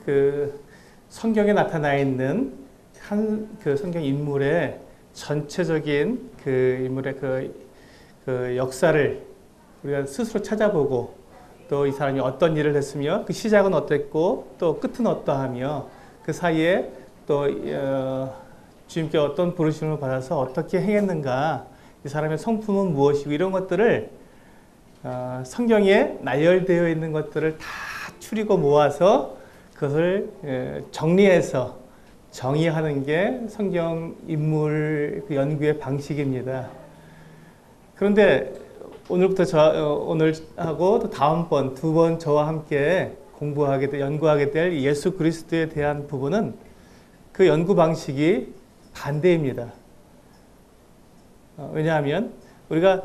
그 성경에 나타나 있는 한 그 성경 인물의 전체적인 그 인물의 그 역사를 우리가 스스로 찾아보고 또 이 사람이 어떤 일을 했으며 그 시작은 어땠고 또 끝은 어떠하며 그 사이에 또 주님께 어떤 부르심을 받아서 어떻게 행했는가, 이 사람의 성품은 무엇이고, 이런 것들을 성경에 나열되어 있는 것들을 다 추리고 모아서 그것을 정리해서 정의하는 게 성경 인물 그 연구의 방식입니다. 그런데 오늘부터 오늘하고 또 다음번 두 번 저와 함께 연구하게 될 예수 그리스도에 대한 부분은 그 연구 방식이 반대입니다. 왜냐하면 우리가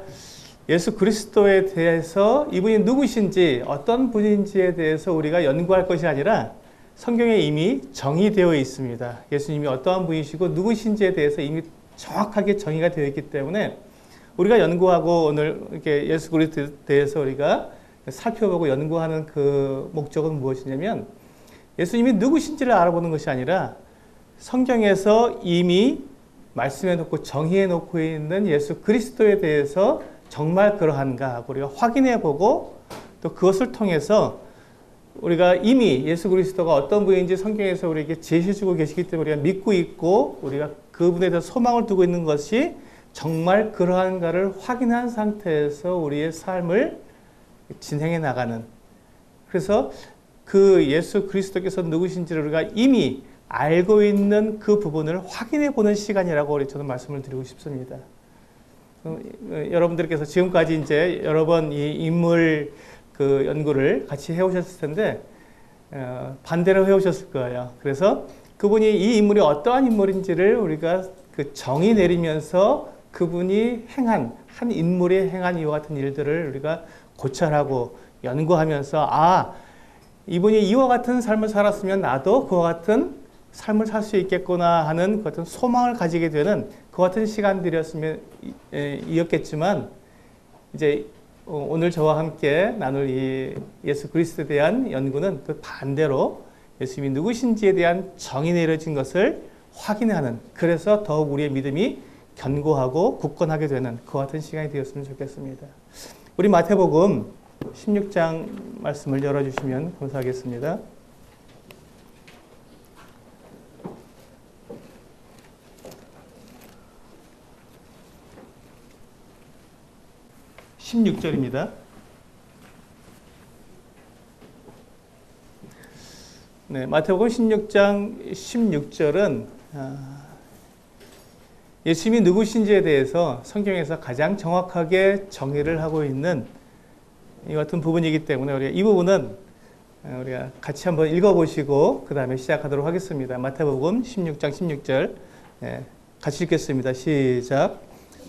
예수 그리스도에 대해서 이분이 누구신지 어떤 분인지에 대해서 우리가 연구할 것이 아니라 성경에 이미 정의되어 있습니다. 예수님이 어떠한 분이시고 누구신지에 대해서 이미 정확하게 정의가 되어 있기 때문에 우리가 연구하고 오늘 이렇게 예수 그리스도에 대해서 우리가 살펴보고 연구하는 그 목적은 무엇이냐면 예수님이 누구신지를 알아보는 것이 아니라 성경에서 이미 말씀해 놓고 정의해 놓고 있는 예수 그리스도에 대해서 정말 그러한가 하고 우리가 확인해 보고 또 그것을 통해서 우리가 이미 예수 그리스도가 어떤 분인지 성경에서 우리에게 제시해 주고 계시기 때문에 우리가 믿고 있고 우리가 그분에 대해서 소망을 두고 있는 것이 정말 그러한가를 확인한 상태에서 우리의 삶을 진행해 나가는, 그래서 그 예수 그리스도께서 누구신지를 우리가 이미 알고 있는 그 부분을 확인해 보는 시간이라고 저는 말씀을 드리고 싶습니다. 여러분들께서 지금까지 이제 여러 번 이 인물 그 연구를 같이 해오셨을 텐데 반대로 해오셨을 거예요. 그래서 그분이 이 인물이 어떠한 인물인지를 우리가 그 정의 내리면서 그분이 행한 한 인물이 행한 이와 같은 일들을 우리가 고찰하고 연구하면서 이분이 이와 같은 삶을 살았으면 나도 그와 같은 삶을 살 수 있겠구나 하는 그 같은 소망을 가지게 되는 그 같은 시간들이었으면 이었겠지만 이제 오늘 저와 함께 나눌 이 예수 그리스도에 대한 연구는 그 반대로 예수님이 누구신지에 대한 정의 내려진 것을 확인하는, 그래서 더욱 우리의 믿음이 견고하고 굳건하게 되는 그 같은 시간이 되었으면 좋겠습니다. 우리 마태복음 16장 말씀을 열어주시면 감사하겠습니다. (16절입니다) 네, 마태복음 16장 16절은 예수님이 누구신지에 대해서 성경에서 가장 정확하게 정의를 하고 있는 이 같은 부분이기 때문에 우리가 이 부분은 우리가 같이 한번 읽어보시고 그 다음에 시작하도록 하겠습니다. 마태복음 16장 16절 같이 읽겠습니다. 시작.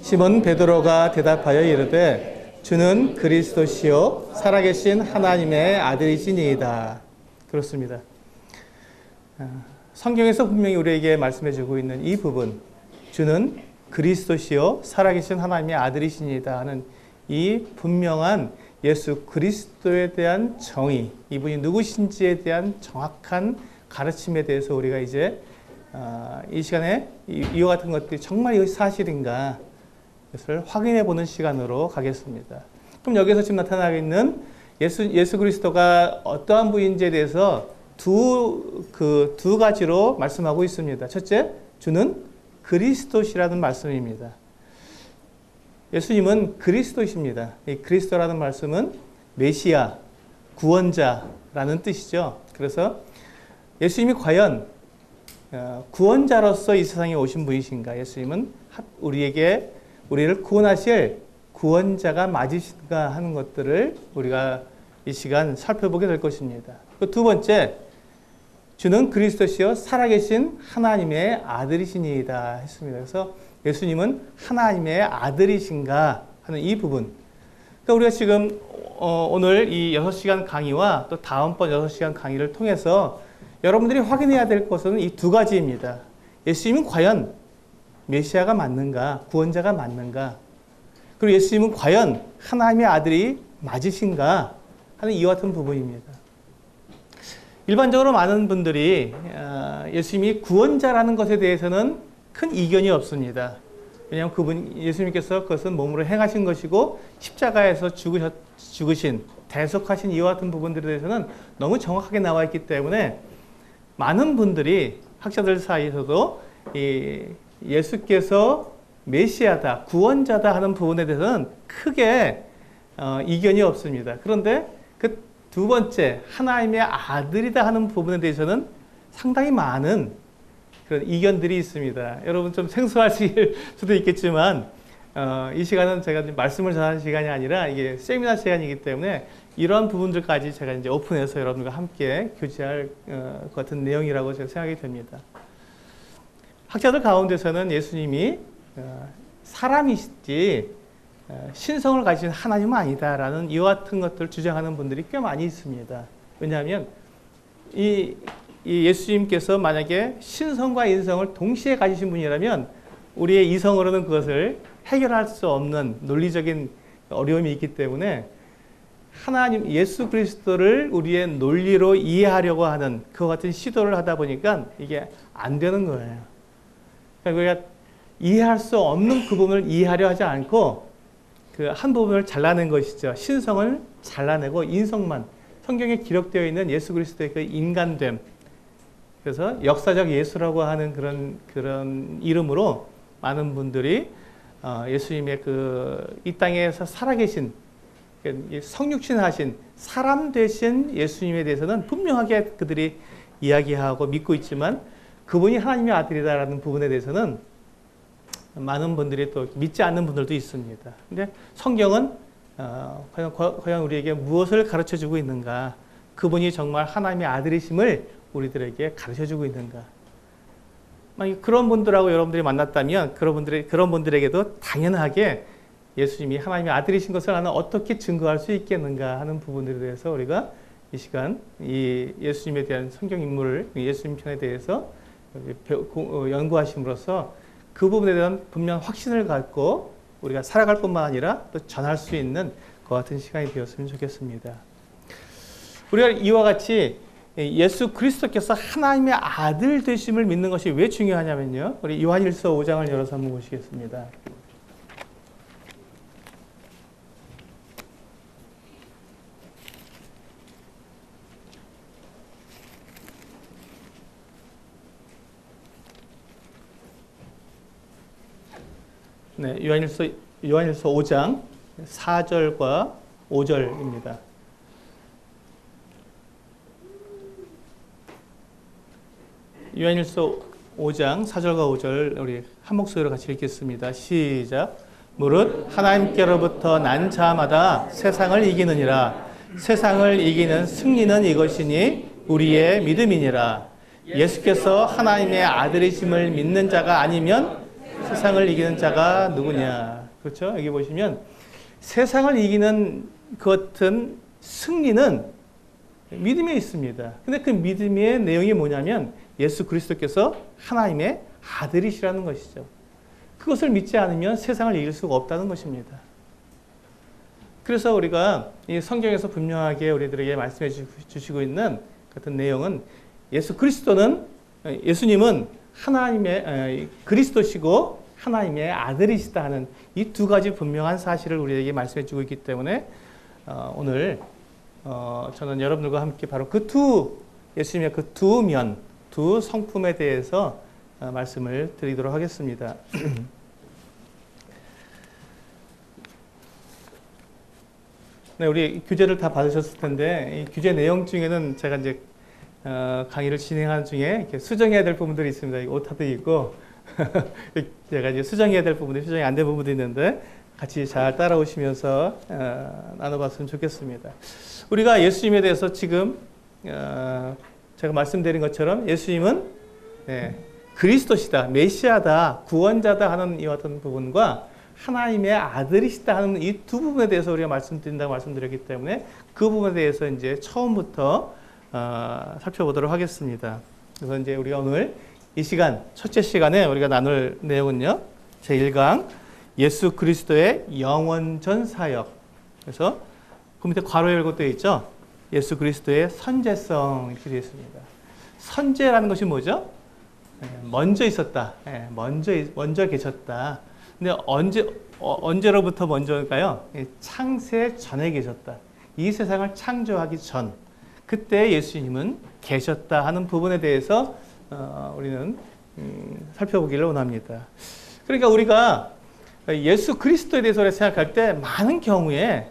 시몬 베드로가 대답하여 이르되 주는 그리스도시요 살아계신 하나님의 아들이시니이다. 그렇습니다. 성경에서 분명히 우리에게 말씀해주고 있는 이 부분, 주는 그리스도시요 살아계신 하나님의 아들이시니이다 하는 이 분명한 예수 그리스도에 대한 정의, 이분이 누구신지에 대한 정확한 가르침에 대해서 우리가 이제 이 시간에 이와 같은 것들이 정말 이것이 사실인가 것을 확인해 보는 시간으로 가겠습니다. 그럼 여기서 지금 나타나고 있는 예수 그리스도가 어떠한 분인지에 대해서 두 가지로 말씀하고 있습니다. 첫째, 주는 그리스도시라는 말씀입니다. 예수님은 그리스도이십니다. 이 그리스도라는 말씀은 메시아, 구원자라는 뜻이죠. 그래서 예수님이 과연 구원자로서 이 세상에 오신 분이신가? 예수님은 우리를 구원하실 구원자가 맞으신가 하는 것들을 우리가 이 시간 살펴보게 될 것입니다. 그 두 번째, 주는 그리스도시요 살아계신 하나님의 아들이시니이다 했습니다. 그래서 예수님은 하나님의 아들이신가 하는 이 부분. 그러니까 우리가 지금 오늘 이 6시간 강의와 또 다음번 6시간 강의를 통해서 여러분들이 확인해야 될 것은 이 두 가지입니다. 예수님은 과연 메시아가 맞는가? 구원자가 맞는가? 그리고 예수님은 과연 하나님의 아들이 맞으신가? 하는 이와 같은 부분입니다. 일반적으로 많은 분들이 예수님이 구원자라는 것에 대해서는 큰 이견이 없습니다. 왜냐하면 예수님께서 그것은 몸으로 행하신 것이고 십자가에서 죽으신, 대속하신 이와 같은 부분들에 대해서는 너무 정확하게 나와 있기 때문에 많은 분들이 학자들 사이에서도 예수께서 메시아다, 구원자다 하는 부분에 대해서는 크게 이견이 없습니다. 그런데 그 두 번째, 하나님의 아들이다 하는 부분에 대해서는 상당히 많은 그런 이견들이 있습니다. 여러분 좀 생소하실 수도 있겠지만 이 시간은 제가 말씀을 전하는 시간이 아니라 이게 세미나 시간이기 때문에 이러한 부분들까지 제가 이제 오픈해서 여러분들과 함께 교제할 것 같은 내용이라고 제가 생각이 됩니다. 학자들 가운데서는 예수님이 사람이시지 신성을 가진 하나님은 아니다라는 이와 같은 것들을 주장하는 분들이 꽤 많이 있습니다. 왜냐하면 이 예수님께서 만약에 신성과 인성을 동시에 가지신 분이라면 우리의 이성으로는 그것을 해결할 수 없는 논리적인 어려움이 있기 때문에 하나님 예수 그리스도를 우리의 논리로 이해하려고 하는 그와 같은 시도를 하다 보니까 이게 안 되는 거예요. 그러니까 우리가 이해할 수 없는 그 부분을 이해하려 하지 않고 그 한 부분을 잘라낸 것이죠. 신성을 잘라내고 인성만, 성경에 기록되어 있는 예수 그리스도의 그 인간됨, 그래서 역사적 예수라고 하는 그런 이름으로 많은 분들이 예수님의 이 땅에서 살아계신 성육신하신 사람 되신 예수님에 대해서는 분명하게 그들이 이야기하고 믿고 있지만 그분이 하나님의 아들이다라는 부분에 대해서는 많은 분들이 또 믿지 않는 분들도 있습니다. 근데 성경은 과연 우리에게 무엇을 가르쳐주고 있는가? 그분이 정말 하나님의 아들이심을 우리들에게 가르쳐주고 있는가? 만약 그런 분들하고 여러분들이 만났다면 그런 분들에게도 당연하게 예수님이 하나님의 아들이신 것을 나는 어떻게 증거할 수 있겠는가 하는 부분들에 대해서 우리가 이 시간 이 예수님에 대한 성경 인물을 예수님 편에 대해서 연구하심으로써 그 부분에 대한 분명한 확신을 갖고 우리가 살아갈 뿐만 아니라 또 전할 수 있는 그 같은 시간이 되었으면 좋겠습니다. 우리가 이와 같이 예수 그리스도께서 하나님의 아들 되심을 믿는 것이 왜 중요하냐면요. 우리 요한일서 5장을 열어서 한번 보시겠습니다. 네, 요한일서 5장 4절과 5절입니다. 요한일서 5장 4절과 5절 우리 한 목소리로 같이 읽겠습니다. 시작. 무릇 하나님께로부터 난 자마다 세상을 이기느니라. 세상을 이기는 승리는 이것이니 우리의 믿음이니라. 예수께서 하나님의 아들이심을 믿는 자가 아니면 세상을 이기는 자가 누구냐. 그렇죠? 여기 보시면 세상을 이기는 그 같은 승리는 믿음에 있습니다. 근데 그 믿음의 내용이 뭐냐면 예수 그리스도께서 하나님의 아들이시라는 것이죠. 그것을 믿지 않으면 세상을 이길 수가 없다는 것입니다. 그래서 우리가 이 성경에서 분명하게 우리들에게 말씀해 주시고 있는 같은 내용은 예수님은 하나님의 그리스도시고 하나님의 아들이시다 하는 이 두 가지 분명한 사실을 우리에게 말씀해 주고 있기 때문에 오늘 저는 여러분들과 함께 바로 예수님의 그 두 성품에 대해서 말씀을 드리도록 하겠습니다. 네, 우리 규제를 다 받으셨을 텐데 이 규제 내용 중에는 제가 이제 강의를 진행하는 중에 이렇게 수정해야 될 부분들이 있습니다. 오타도 있고 제가 이제 수정해야 될 부분이 수정이 안 된 부분도 있는데 같이 잘 따라오시면서 나눠봤으면 좋겠습니다. 우리가 예수님에 대해서 지금 제가 말씀드린 것처럼 예수님은 그리스도시다, 메시아다, 구원자다 하는 이와 같은 부분과 하나님의 아들이시다 하는 이 두 부분에 대해서 우리가 말씀드린다고 말씀드렸기 때문에 그 부분에 대해서 이제 처음부터 살펴보도록 하겠습니다. 그래서 이제 우리가 오늘 이 시간, 첫째 시간에 우리가 나눌 내용은요, 제1강, 예수 그리스도의 영원전 사역. 그래서 그 밑에 괄호 열고 되어 있죠? 예수 그리스도의 선제성 이렇게 되어 있습니다. 선제라는 것이 뭐죠? 먼저 있었다. 먼저 계셨다. 근데 언제로부터 먼저일까요? 창세 전에 계셨다. 이 세상을 창조하기 전, 그때 예수님은 계셨다 하는 부분에 대해서 우리는 살펴보기를 원합니다. 그러니까 우리가 예수 그리스도에 대해서 생각할 때 많은 경우에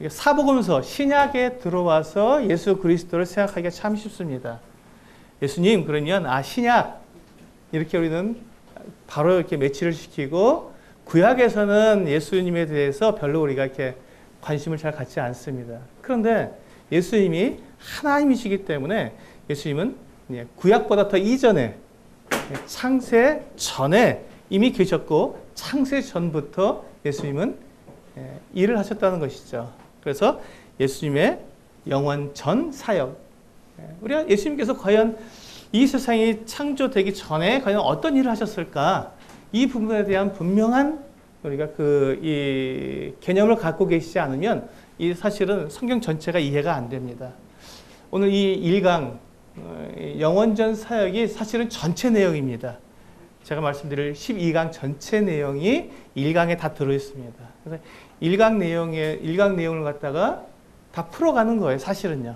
사복음서, 신약에 들어와서 예수 그리스도를 생각하기가 참 쉽습니다. 예수님, 그러면 신약 이렇게 우리는 바로 이렇게 매치를 시키고, 구약에서는 예수님에 대해서 별로 우리가 이렇게 관심을 잘 갖지 않습니다. 그런데 예수님이 하나님이시기 때문에 예수님은 구약보다 더 이전에, 창세 전에 이미 계셨고, 창세 전부터 예수님은 일을 하셨다는 것이죠. 그래서 예수님의 영원 전 사역, 우리가 예수님께서 과연 이 세상이 창조되기 전에 과연 어떤 일을 하셨을까? 이 부분에 대한 분명한 우리가 이 개념을 갖고 계시지 않으면 이 사실은 성경 전체가 이해가 안 됩니다. 오늘 이 1강 영원전 사역이 사실은 전체 내용입니다. 제가 말씀드릴 12강 전체 내용이 1강에 다 들어있습니다. 그래서 1강 내용을 갖다가 다 풀어가는 거예요, 사실은요.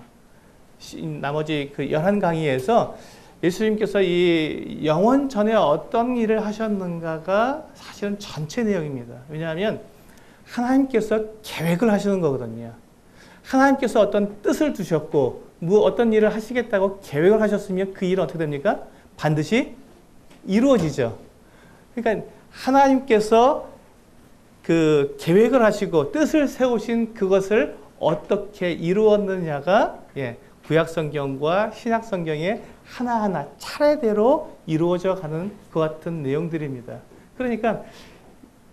나머지 11강의에서 예수님께서 이 영원 전에 어떤 일을 하셨는가가 사실은 전체 내용입니다. 왜냐하면 하나님께서 계획을 하시는 거거든요. 하나님께서 어떤 뜻을 두셨고 어떤 일을 하시겠다고 계획을 하셨으면 그 일은 어떻게 됩니까? 반드시 이루어지죠. 그러니까 하나님께서 그 계획을 하시고 뜻을 세우신 그것을 어떻게 이루었느냐가 구약성경과 신약성경에 하나하나 차례대로 이루어져 가는 그 같은 내용들입니다. 그러니까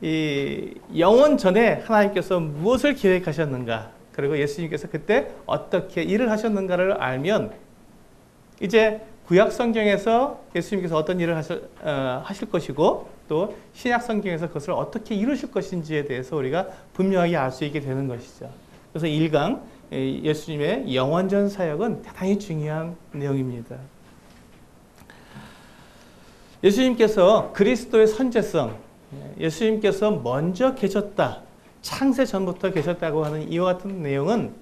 이 영원 전에 하나님께서 무엇을 계획하셨는가, 그리고 예수님께서 그때 어떻게 일을 하셨는가를 알면 이제 구약성경에서 예수님께서 어떤 일을 하실 것이고 또 신약성경에서 그것을 어떻게 이루실 것인지에 대해서 우리가 분명하게 알 수 있게 되는 것이죠. 그래서 1강 예수님의 영원전 사역은 대단히 중요한 내용입니다. 예수님께서 그리스도의 선제성, 예수님께서 먼저 계셨다, 창세 전부터 계셨다고 하는 이와 같은 내용은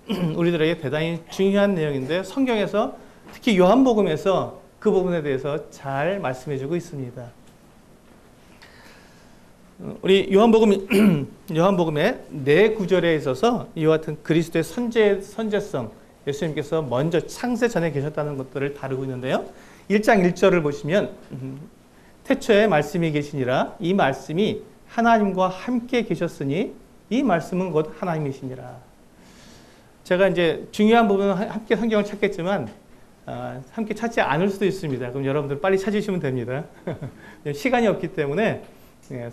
우리들에게 대단히 중요한 내용인데, 성경에서 특히 요한복음에서 그 부분에 대해서 잘 말씀해주고 있습니다. 우리 요한복음의 4구절에 있어서 이와 같은 그리스도의 선제성, 예수님께서 먼저 창세 전에 계셨다는 것들을 다루고 있는데요. 1장 1절을 보시면 태초에 말씀이 계시니라, 이 말씀이 하나님과 함께 계셨으니 이 말씀은 곧 하나님이시니라. 제가 이제 중요한 부분은 함께 성경을 찾겠지만 함께 찾지 않을 수도 있습니다. 그럼 여러분들 빨리 찾으시면 됩니다. 시간이 없기 때문에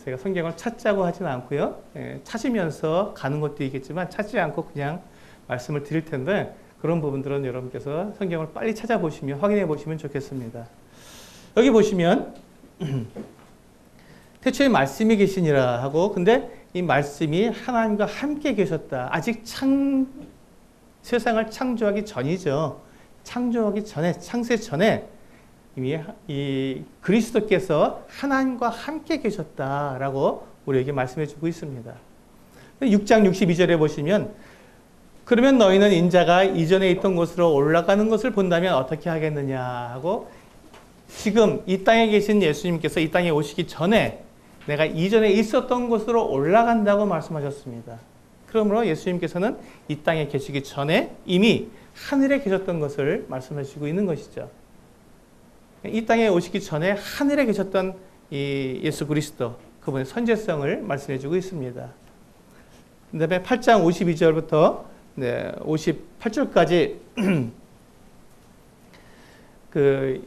제가 성경을 찾자고 하지는 않고요. 찾으면서 가는 것도 있겠지만 찾지 않고 그냥 말씀을 드릴 텐데, 그런 부분들은 여러분께서 성경을 빨리 찾아보시면, 확인해 보시면 좋겠습니다. 여기 보시면 태초에 말씀이 계시니라 하고, 근데 이 말씀이 하나님과 함께 계셨다. 아직 세상을 창조하기 전이죠. 창조하기 전에, 창세 전에 이미 이 그리스도께서 하나님과 함께 계셨다라고 우리에게 말씀해 주고 있습니다. 6장 62절에 보시면, 그러면 너희는 인자가 이전에 있던 곳으로 올라가는 것을 본다면 어떻게 하겠느냐 하고, 지금 이 땅에 계신 예수님께서 이 땅에 오시기 전에 내가 이전에 있었던 곳으로 올라간다고 말씀하셨습니다. 그러므로 예수님께서는 이 땅에 계시기 전에 이미 하늘에 계셨던 것을 말씀하시고 있는 것이죠. 이 땅에 오시기 전에 하늘에 계셨던 이 예수 그리스도, 그분의 선제성을 말씀해 주고 있습니다. 그 다음에 8장 52절부터 58절까지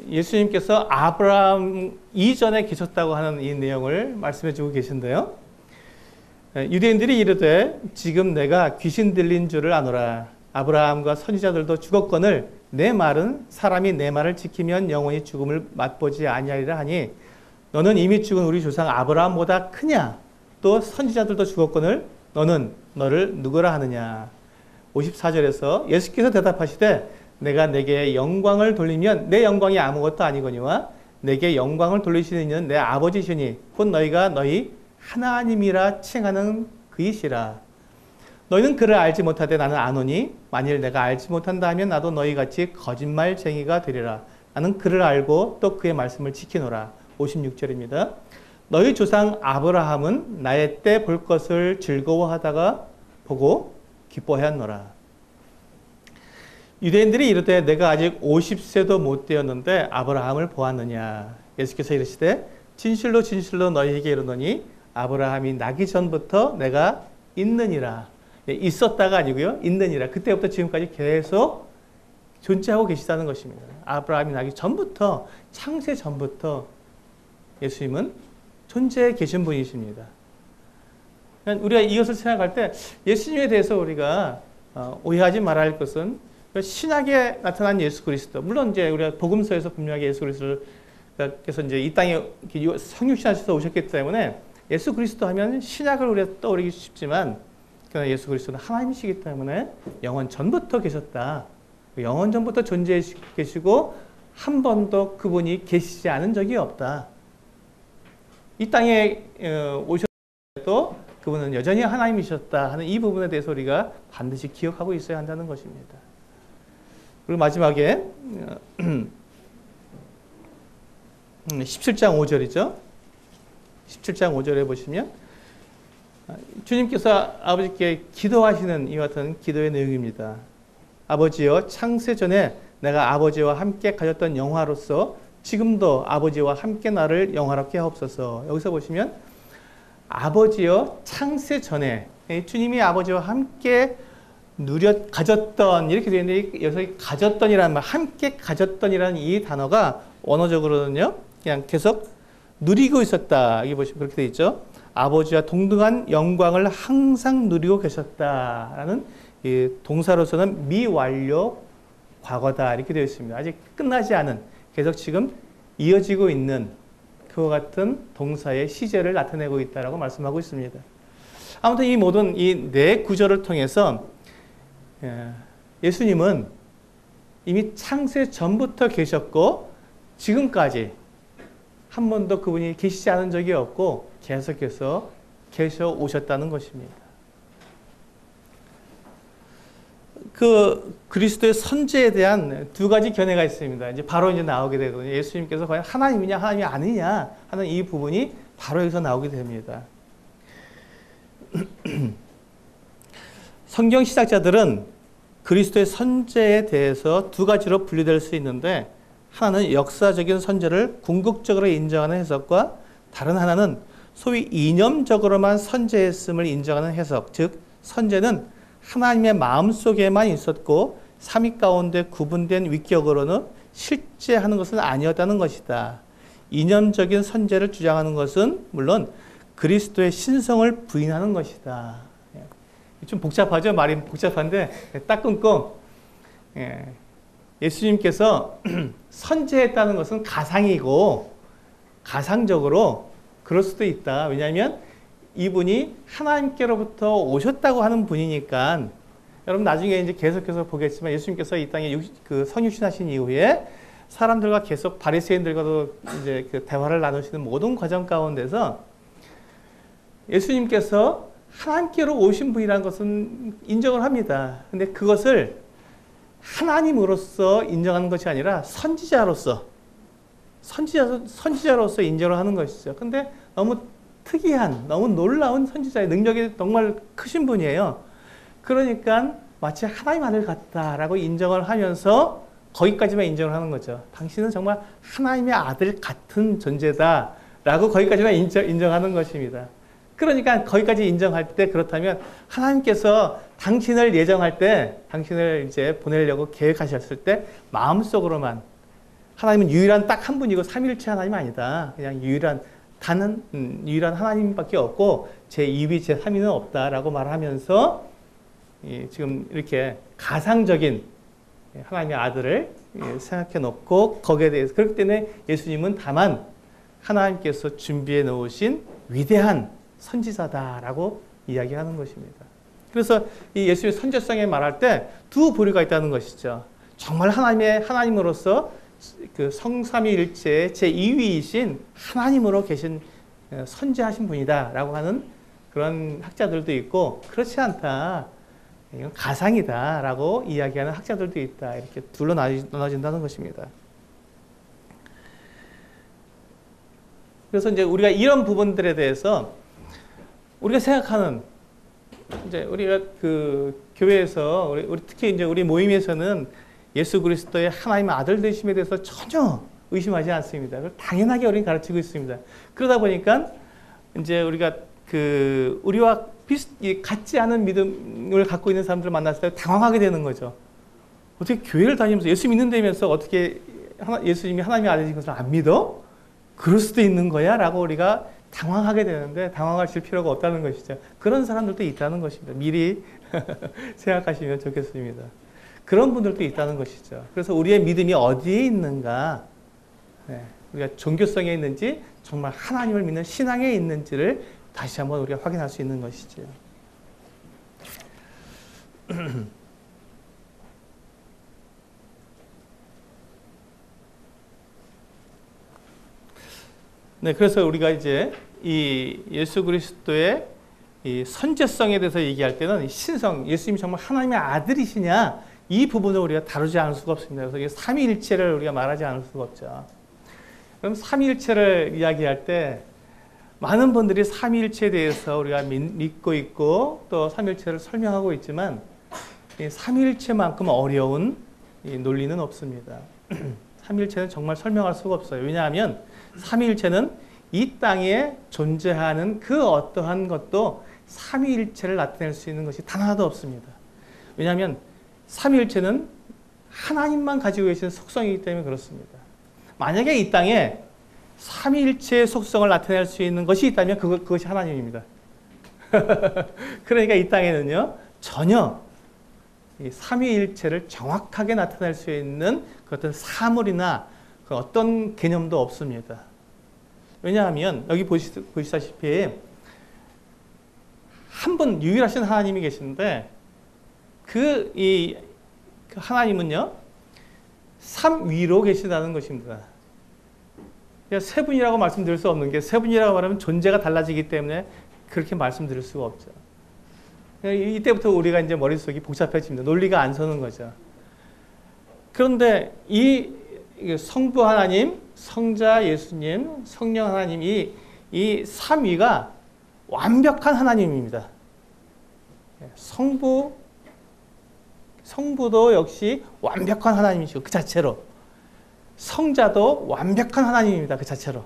예수님께서 아브라함 이전에 계셨다고 하는 이 내용을 말씀해 주고 계신데요. 유대인들이 이르되 지금 내가 귀신 들린 줄을 아노라. 아브라함과 선지자들도 죽었거늘 내 말은 사람이 내 말을 지키면 영원히 죽음을 맛보지 아니하리라 하니, 너는 이미 죽은 우리 조상 아브라함보다 크냐? 또 선지자들도 죽었거늘 너는 너를 누구라 하느냐? 54절에서 예수께서 대답하시되 내가 내게 영광을 돌리면 내 영광이 아무것도 아니거니와 내게 영광을 돌리시는 이는 내 아버지시니 곧 너희가 너희 하나님이라 칭하는 그이시라. 너희는 그를 알지 못하되 나는 아노니 만일 내가 알지 못한다 하면 나도 너희같이 거짓말쟁이가 되리라. 나는 그를 알고 또 그의 말씀을 지키노라. 56절입니다. 너희 조상 아브라함은 나의 때 볼 것을 즐거워하다가 보고 기뻐하였노라. 유대인들이 이르되 내가 아직 50세도 못 되었는데 아브라함을 보았느냐. 예수께서 이르시되 진실로 진실로 너희에게 이르노니 아브라함이 나기 전부터 내가 있느니라. 있었다가 아니고요. 있느니라. 그때부터 지금까지 계속 존재하고 계시다는 것입니다. 아브라함이 나기 전부터, 창세 전부터 예수님은 존재해 계신 분이십니다. 우리가 이것을 생각할 때 예수님에 대해서 우리가 오해하지 말아야 할 것은 신약에 나타난 예수 그리스도, 물론 이제 우리가 복음서에서 분명하게 예수 그리스도께서 이제 이 땅에 성육신하셔서 오셨기 때문에 예수 그리스도 하면 신약을 우리가 떠올리기 쉽지만 그러나 예수 그리스도는 하나님이시기 때문에 영원 전부터 계셨다. 영원 전부터 존재해 계시고 한 번도 그분이 계시지 않은 적이 없다. 이 땅에 오셔도 그분은 여전히 하나님이셨다 하는 이 부분에 대해서 우리가 반드시 기억하고 있어야 한다는 것입니다. 그리고 마지막에 17장 5절이죠. 17장 5절에 보시면 주님께서 아버지께 기도하시는 이와 같은 기도의 내용입니다. 아버지여 창세전에 내가 아버지와 함께 가졌던 영화로서 지금도 아버지와 함께 나를 영화롭게 하옵소서. 여기서 보시면 아버지여 창세전에 주님이 아버지와 함께 가졌던 이렇게 되어 있는데 여기서 가졌던이라는 말, 함께 가졌던이라는 이 단어가 원어적으로는요 그냥 계속 누리고 있었다. 여기 보시면 그렇게 되어 있죠. 아버지와 동등한 영광을 항상 누리고 계셨다라는 이 동사로서는 미완료 과거다 이렇게 되어 있습니다. 아직 끝나지 않은, 계속 지금 이어지고 있는 그와 같은 동사의 시제를 나타내고 있다라고 말씀하고 있습니다. 아무튼 이 모든 이 네 구절을 통해서 예수님은 이미 창세 전부터 계셨고 지금까지 한 번도 그분이 계시지 않은 적이 없고 계속해서 계셔 오셨다는 것입니다. 그 그리스도의 선지에 대한 두 가지 견해가 있습니다. 이제 바로 이제 나오게 되거든요. 예수님께서 과연 하나님이냐 하나님이 아니냐 하는 이 부분이 바로 여기서 나오게 됩니다. 성경 신학자들은 그리스도의 선지에 대해서 두 가지로 분류될 수 있는데 하나는 역사적인 선지를 궁극적으로 인정하는 해석과 다른 하나는 소위 이념적으로만 선지했음을 인정하는 해석, 즉 선지는 하나님의 마음속에만 있었고 삼위 가운데 구분된 위격으로는 실제 하는 것은 아니었다는 것이다. 이념적인 선지를 주장하는 것은 물론 그리스도의 신성을 부인하는 것이다. 좀 복잡하죠? 말이 복잡한데 따끔끔 예수님께서 선지했다는 것은 가상이고 가상적으로 그럴 수도 있다. 왜냐하면 이분이 하나님께로부터 오셨다고 하는 분이니까 여러분 나중에 이제 계속해서 보겠지만 예수님께서 이 땅에 성육신하신 이후에 사람들과 계속 바리새인들과도 이제 그 대화를 나누시는 모든 과정 가운데서 예수님께서 하나님께로 오신 분이라는 것은 인정을 합니다. 근데 그것을 하나님으로서 인정하는 것이 아니라 선지자로서 인정을 하는 것이죠. 근데 너무 특이한, 너무 놀라운 선지자의 능력이 정말 크신 분이에요. 그러니까 마치 하나님 아들 같다라고 인정을 하면서 거기까지만 인정을 하는 거죠. 당신은 정말 하나님의 아들 같은 존재다라고 거기까지만 인정하는 것입니다. 그러니까 거기까지 인정할 때 그렇다면 하나님께서 당신을 예정할 때, 당신을 이제 보내려고 계획하셨을 때 마음속으로만 하나님은 유일한 딱 한 분이고 삼위일체 하나님 아니다. 그냥 유일한 하나님밖에 없고 제2위, 제3위는 없다라고 말하면서 지금 이렇게 가상적인 하나님의 아들을 생각해 놓고 거기에 대해서 그렇기 때문에 예수님은 다만 하나님께서 준비해 놓으신 위대한 선지자다라고 이야기하는 것입니다. 그래서 이 예수의 선제성에 말할 때 두 부류가 있다는 것이죠. 정말 하나님으로서 그 성삼위일체의 제2위이신 하나님으로 계신 선지하신 분이다라고 하는 그런 학자들도 있고, 그렇지 않다, 이건 가상이다라고 이야기하는 학자들도 있다. 이렇게 둘로 나눠진다는 것입니다. 그래서 이제 우리가 이런 부분들에 대해서 우리가 생각하는, 이제 우리가 그 교회에서 우리 특히 이제 우리 모임에서는 예수 그리스도의 하나님의 아들 되심에 대해서 전혀 의심하지 않습니다. 그걸 당연하게 우리는 가르치고 있습니다. 그러다 보니까 이제 우리가 그 우리와 같지 않은 믿음을 갖고 있는 사람들을 만났을 때 당황하게 되는 거죠. 어떻게 교회를 다니면서 예수 믿는다면서 어떻게 예수님이 하나님의 아들이신 것을 안 믿어? 그럴 수도 있는 거야? 라고 우리가 당황하게 되는데, 당황하실 필요가 없다는 것이죠. 그런 사람들도 있다는 것입니다. 미리 생각하시면 좋겠습니다. 그런 분들도 있다는 것이죠. 그래서 우리의 믿음이 어디에 있는가, 우리가 종교성에 있는지 정말 하나님을 믿는 신앙에 있는지를 다시 한번 우리가 확인할 수 있는 것이죠. 네, 그래서 우리가 이제 이 예수 그리스도의 이 선제성에 대해서 얘기할 때는 신성, 예수님이 정말 하나님의 아들이시냐, 이 부분을 우리가 다루지 않을 수가 없습니다. 그래서 삼위일체를 우리가 말하지 않을 수가 없죠. 그럼 삼위일체를 이야기할 때 많은 분들이 삼위일체에 대해서 우리가 믿고 있고 또 삼위일체를 설명하고 있지만, 이 삼위일체만큼 어려운 이 논리는 없습니다. 삼위일체는 정말 설명할 수가 없어요. 왜냐하면 삼위일체는 이 땅에 존재하는 그 어떠한 것도 삼위일체를 나타낼 수 있는 것이 단 하나도 없습니다. 왜냐하면 삼위일체는 하나님만 가지고 계신 속성이기 때문에 그렇습니다. 만약에 이 땅에 삼위일체의 속성을 나타낼 수 있는 것이 있다면 그것이 하나님입니다. 그러니까 이 땅에는요, 전혀 이 삼위일체를 정확하게 나타낼 수 있는 그 어떤 사물이나 그 어떤 개념도 없습니다. 왜냐하면 여기 보시다시피 한 분 유일하신 하나님이 계시는데, 그 하나님은요, 삼위로 계시다는 것입니다. 세 분이라고 말씀드릴 수 없는 게, 세 분이라고 말하면 존재가 달라지기 때문에 그렇게 말씀드릴 수가 없죠. 이때부터 우리가 이제 머릿속이 복잡해집니다. 논리가 안 서는 거죠. 그런데 이 성부 하나님, 성자 예수님, 성령 하나님, 이 삼위가 완벽한 하나님입니다. 성부도 역시 완벽한 하나님이시고 그 자체로, 성자도 완벽한 하나님입니다. 그 자체로,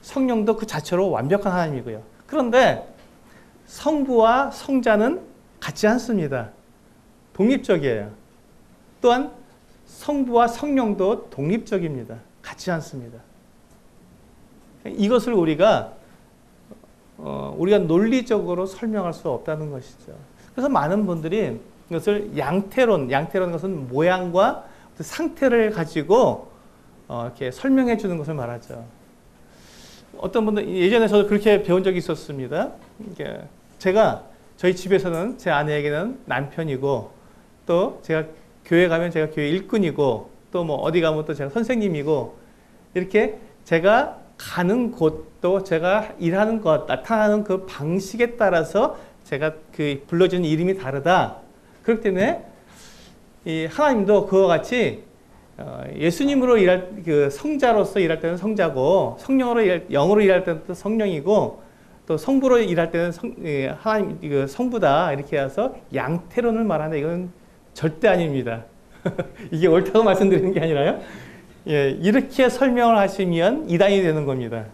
성령도 그 자체로 완벽한 하나님이고요. 그런데 성부와 성자는 같지 않습니다. 독립적이에요. 또한 성부와 성령도 독립적입니다. 같지 않습니다. 이것을 우리가 논리적으로 설명할 수 없다는 것이죠. 그래서 많은 분들이 이것을 양태론 것은 모양과 상태를 가지고 이렇게 설명해 주는 것을 말하죠. 어떤 분들, 예전에 저도 그렇게 배운 적이 있었습니다. 저희 집에서는 제 아내에게는 남편이고, 또 제가 교회 가면 제가 교회 일꾼이고, 또 뭐 어디 가면 또 제가 선생님이고, 이렇게 제가 가는 곳도 제가 일하는 것, 나타나는 그 방식에 따라서 제가 그 불러주는 이름이 다르다. 그렇기 때문에 이 하나님도 그와 같이 예수님으로 일할, 그 성자로서 일할 때는 성자고, 영으로 일할 때는 또 성령이고, 또 성부로 일할 때는 하나님, 성부다. 이렇게 해서 양태론을 말하는데 이건 절대 아닙니다. 이게 옳다고 말씀드리는 게 아니라요. 이렇게 설명을 하시면 이단이 되는 겁니다.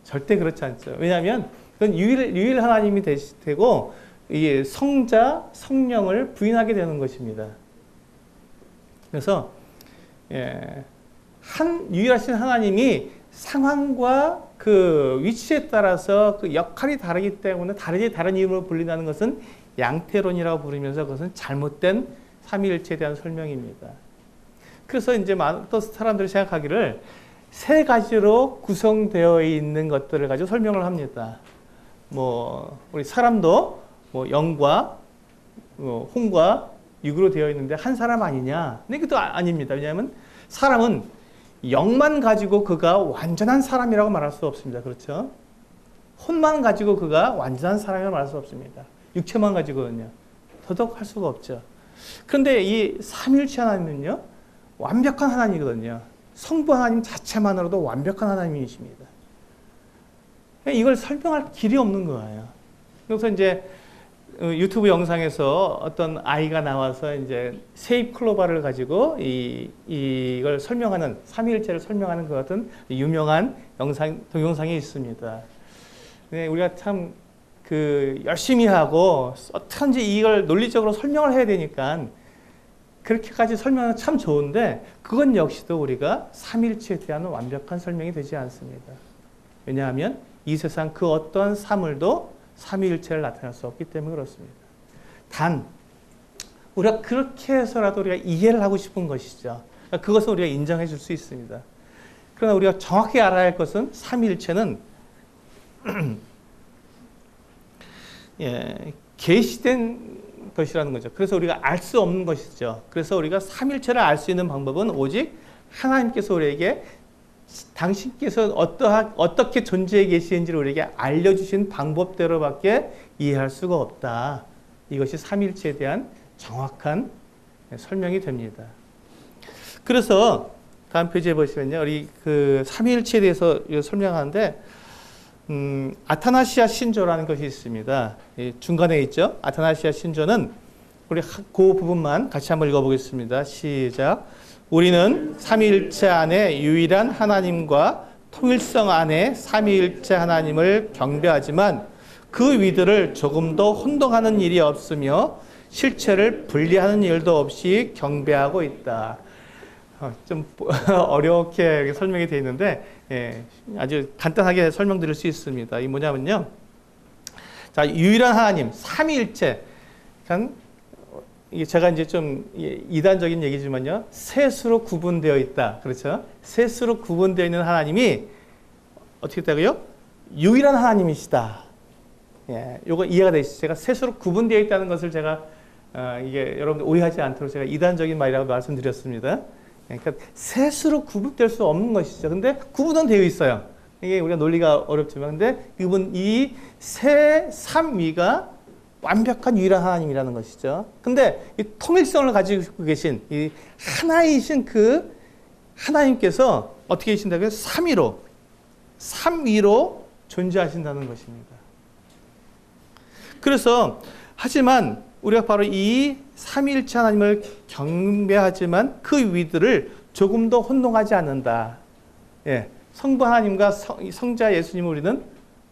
절대 그렇지 않죠. 왜냐하면 그건 유일 하나님이 되고, 이 성자, 성령을 부인하게 되는 것입니다. 그래서 유일하신 하나님이 상황과 그 위치에 따라서 그 역할이 다르기 때문에 다른 이름으로 불린다는 것은 양태론이라고 부르면서 그것은 잘못된 삼위일체에 대한 설명입니다. 그래서 이제 또 사람들이 생각하기를 세 가지로 구성되어 있는 것들을 가지고 설명을 합니다. 우리 사람도 뭐 영과 혼과 육으로 되어 있는데 한 사람 아니냐? 근데 그것도 아닙니다. 왜냐하면 사람은 영만 가지고 그가 완전한 사람이라고 말할 수 없습니다. 그렇죠? 혼만 가지고 그가 완전한 사람이라고 말할 수 없습니다. 육체만 가지고는요. 더더욱 할 수가 없죠. 그런데 이 삼위일체 하나님은요. 완벽한 하나님이거든요. 성부 하나님 자체만으로도 완벽한 하나님이십니다. 이걸 설명할 길이 없는 거예요. 그래서 이제 유튜브 영상에서 어떤 아이가 나와서 이제 세입 클로바를 가지고 이걸 설명하는 삼위일체를 설명하는 것 같은 유명한 동영상이 있습니다. 네, 우리가 참 열심히 하고 어떻게든지 이걸 논리적으로 설명을 해야 되니까 그렇게까지 설명은 참 좋은데 그건 역시도 우리가 삼위일체에 대한 완벽한 설명이 되지 않습니다. 왜냐하면 이 세상 그 어떠한 사물도 삼위일체를 나타낼 수 없기 때문에 그렇습니다. 단 우리가 그렇게 해서라도 우리가 이해를 하고 싶은 것이죠. 그것은 우리가 인정해 줄 수 있습니다. 그러나 우리가 정확히 알아야 할 것은 삼위일체는 계시된 것이라는 거죠. 그래서 우리가 알 수 없는 것이죠. 그래서 우리가 삼위일체를 알 수 있는 방법은 오직 하나님께서 우리에게 당신께서 어떻게 존재해 계시는지를 우리에게 알려주신 방법대로밖에 이해할 수가 없다. 이것이 삼위일체에 대한 정확한 설명이 됩니다. 그래서 다음 페이지에 보시면요, 우리 삼위일체에 대해서 설명하는데 아타나시아 신조라는 것이 있습니다. 중간에 있죠. 아타나시아 신조는 우리 그 부분만 같이 한번 읽어보겠습니다. 시작. 우리는 삼위일체 안에 유일한 하나님과 통일성 안에 삼위일체 하나님을 경배하지만 그 위들을 조금도 혼동하는 일이 없으며 실체를 분리하는 일도 없이 경배하고 있다. 좀 어렵게 설명이 되어 있는데 아주 간단하게 설명드릴 수 있습니다. 이 뭐냐면요. 자, 유일한 하나님, 삼위일체. 이게 제가 이제 좀 이단적인 얘기지만요. 셋으로 구분되어 있다. 그렇죠? 셋으로 구분되어 있는 하나님이 어떻게 되고요? 유일한 하나님이시다. 요거 이해가 되시죠? 제가 셋으로 구분되어 있다는 것을 제가 이게 여러분들 오해하지 않도록 제가 이단적인 말이라고 말씀드렸습니다. 그러니까 셋으로 구분될 수 없는 것이죠. 근데 구분은 되어 있어요. 이게 우리가 논리가 어렵지만, 근데 이 삼위가 완벽한 유일한 하나님이라는 것이죠. 근데 이 통일성을 가지고 계신 이 하나이신 그 하나님께서 어떻게 계신다고요? 삼위로 존재하신다는 것입니다. 그래서 하지만 우리가 바로 이 삼위일체 하나님을 경배하지만 그 위들을 조금도 혼동하지 않는다. 성부 하나님과 성자 예수님을 우리는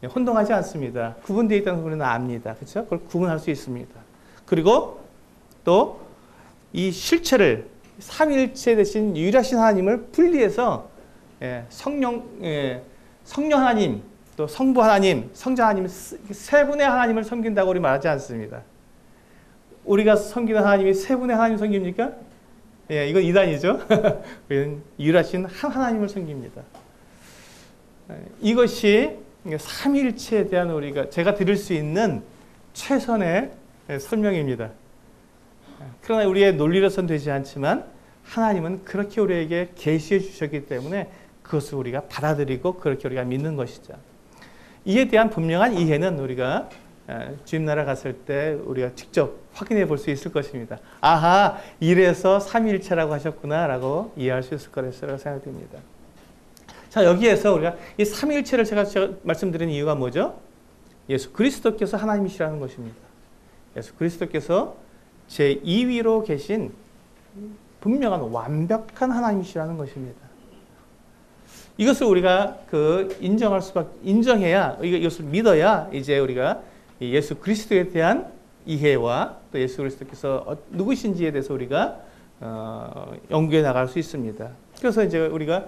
혼동하지 않습니다. 구분되어 있다는 걸 우리는 압니다. 그렇죠? 그걸 구분할 수 있습니다. 그리고 또 이 실체를 삼위일체 대신 유일하신 하나님을 분리해서 성령 하나님, 또 성부 하나님, 성자 하나님 세 분의 하나님을 섬긴다고 우리 말하지 않습니다. 우리가 섬기는 하나님이 세 분의 하나님 섬깁니까? 이건 이단이죠. 우리는 유일하신 한 하나님을 섬깁니다. 이것이 삼위일체에 대한 제가 드릴 수 있는 최선의 설명입니다. 그러나 우리의 논리로서는 되지 않지만 하나님은 그렇게 우리에게 계시해 주셨기 때문에 그것을 우리가 받아들이고 그렇게 우리가 믿는 것이죠. 이에 대한 분명한 이해는 우리가 주님나라 갔을 때 우리가 직접 확인해 볼 수 있을 것입니다. 아하, 이래서 삼위일체라고 하셨구나 라고 이해할 수 있을 거라고 생각됩니다. 자, 여기에서 우리가 이 삼위일체를 제가 말씀드린 이유가 뭐죠? 예수 그리스도께서 하나님이시라는 것입니다. 예수 그리스도께서 제2위로 계신 분명한 완벽한 하나님이시라는 것입니다. 이것을 우리가 인정해야, 이것을 믿어야 이제 우리가 예수 그리스도에 대한 이해와 또 예수 그리스도께서 누구신지에 대해서 우리가 연구해 나갈 수 있습니다. 그래서 이제 우리가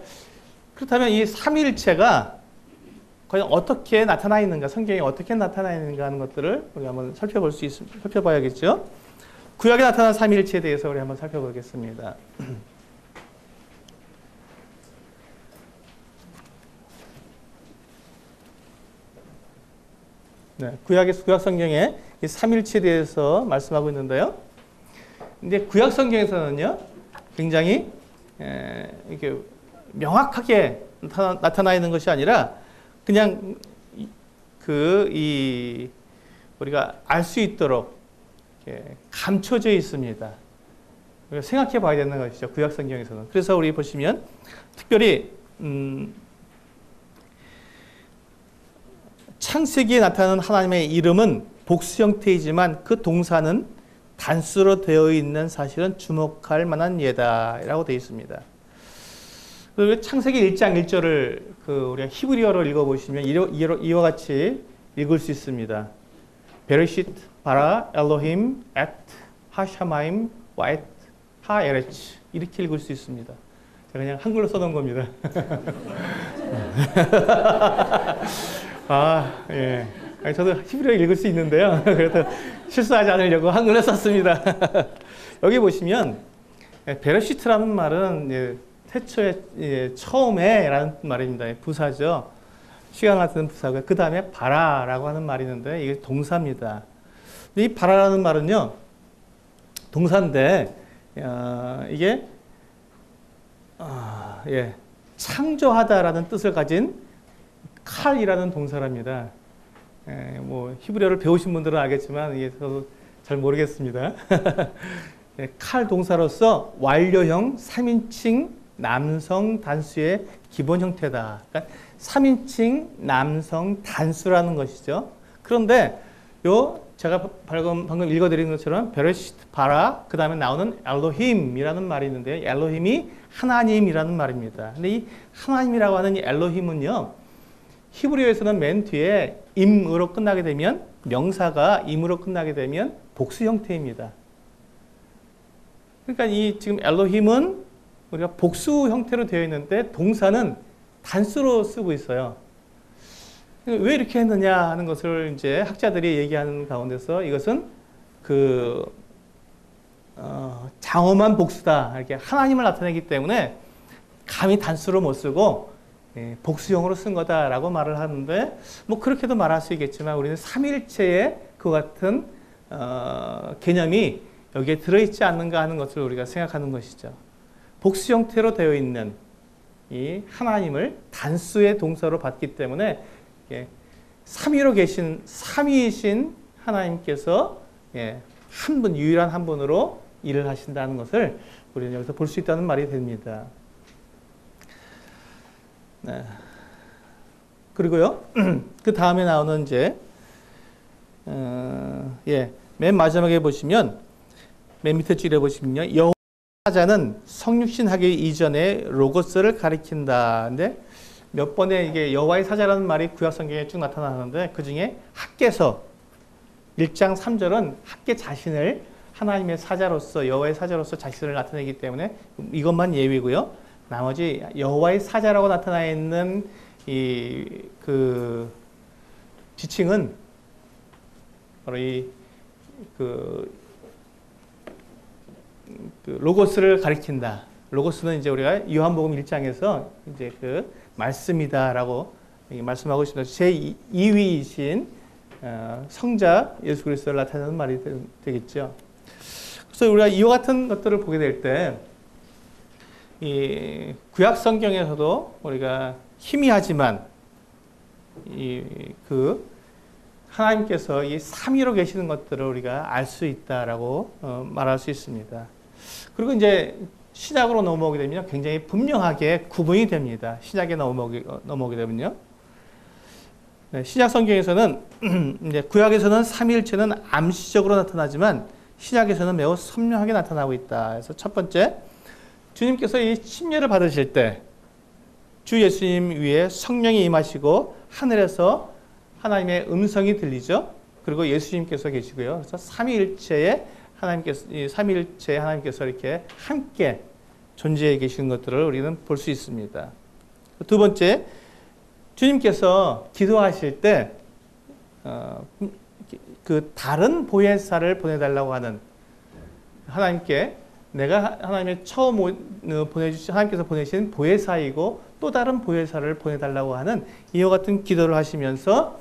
그렇다면 이 삼위일체가 과연 어떻게 나타나 있는가, 성경에 어떻게 나타나 있는가 하는 것들을 우리가 한번 살펴봐야겠죠. 구약에 나타난 삼위일체에 대해서 우리 한번 살펴보겠습니다. 네, 구약 성경에 이 삼일체에 대해서 말씀하고 있는데요. 근데 구약 성경에서는요, 굉장히 이렇게 명확하게 나타나 있는 것이 아니라 그냥 우리가 알 수 있도록 감춰져 있습니다. 생각해 봐야 되는 것이죠. 구약 성경에서는. 그래서 우리 보시면 특별히 창세기에 나타나는 하나님의 이름은 복수 형태이지만 그 동사는 단수로 되어 있는 사실은 주목할 만한 예다라고 되어 있습니다. 그리고 창세기 1장 1절을 우리가 히브리어로 읽어보시면 이와 같이 읽을 수 있습니다. 베르시트 바라 엘로힘 앳 하샤마임 와엣 하에레츠 이렇게 읽을 수 있습니다. 제가 그냥 한글로 써놓은 겁니다. 예. 저도 히브리어 읽을 수 있는데요. 그래서 실수하지 않으려고 한글로 썼습니다. 여기 보시면 베르시트라는 말은 태초에 처음에 라는 말입니다. 부사죠. 시간 같은 부사고요. 그 다음에 바라라고 하는 말이 있는데 이게 동사입니다. 이 바라라는 말은요, 동사인데 이게 창조하다라는 뜻을 가진 칼이라는 동사랍니다. 뭐 히브리어를 배우신 분들은 알겠지만 이게 저도 잘 모르겠습니다. 칼 동사로서 완료형 3인칭 남성 단수의 기본 형태다. 그러니까 3인칭 남성 단수라는 것이죠. 그런데 제가 방금 읽어드린 것처럼 베레시트 바라 그 다음에 나오는 엘로힘이라는 말이 있는데요. 엘로힘이 하나님이라는 말입니다. 근데 이 하나님이라고 하는 이 엘로힘은요, 히브리어에서는 맨 뒤에 임으로 끝나게 되면, 명사가 임으로 끝나게 되면 복수 형태입니다. 그러니까 이 지금 엘로힘은 우리가 복수 형태로 되어 있는데 동사는 단수로 쓰고 있어요. 왜 이렇게 했느냐 하는 것을 이제 학자들이 얘기하는 가운데서 이것은 장엄한 복수다. 이렇게 하나님을 나타내기 때문에 감히 단수로 못 쓰고 복수형으로 쓴 거다라고 말을 하는데, 뭐 그렇게도 말할 수 있겠지만 우리는 삼일체의 그 같은 개념이 여기에 들어있지 않는가 하는 것을 우리가 생각하는 것이죠. 복수 형태로 되어 있는 이 하나님을 단수의 동사로 봤기 때문에 삼위로 계신 삼위이신 하나님께서 한 분, 유일한 한 분으로 일을 하신다는 것을 우리는 여기서 볼 수 있다는 말이 됩니다. 네. 그리고요, 그 다음에 나오는 이제 맨 마지막에 보시면 맨 밑에 줄에 보시면요, 여호와 사자는 성육신하기 이전에 로고스를 가리킨다. 근데 몇 번에 이게 여호와의 사자라는 말이 구약 성경에 쭉 나타나는데 그 중에 학개서 1장 3절은 학개 자신을 하나님의 사자로서, 여호와의 사자로서 자신을 나타내기 때문에 이것만 예외고요. 나머지 여호와의 사자라고 나타나 있는 그 지칭은 바로 그 로고스를 가리킨다. 로고스는 이제 우리가 요한복음 1장에서 이제 그 말씀이다라고 말씀하고 있습니다. 제 2위이신 성자 예수 그리스도를 나타내는 말이 되겠죠. 그래서 우리가 이와 같은 것들을 보게 될 때 이 구약 성경에서도 우리가 희미하지만 그 하나님께서 이 삼위로 계시는 것들을 우리가 알 수 있다라고 말할 수 있습니다. 그리고 이제 신약으로 넘어오게 되면 굉장히 분명하게 구분이 됩니다. 신약에 넘어오게 되면요. 신약 성경에서는 이제 구약에서는 삼위일체는 암시적으로 나타나지만 신약에서는 매우 선명하게 나타나고 있다. 그래서 첫 번째, 주님께서 이 침례를 받으실 때 주 예수님 위에 성령이 임하시고 하늘에서 하나님의 음성이 들리죠. 그리고 예수님께서 계시고요. 그래서 삼위일체의 하나님께서 이렇게 함께 존재해 계시는 것들을 우리는 볼 수 있습니다. 두 번째, 주님께서 기도하실 때 그 다른 보혜사를 보내달라고 하는, 하나님께 내가 하나님의 처음 하나님께서 보내신 보혜사이고 또 다른 보혜사를 보내달라고 하는 이와 같은 기도를 하시면서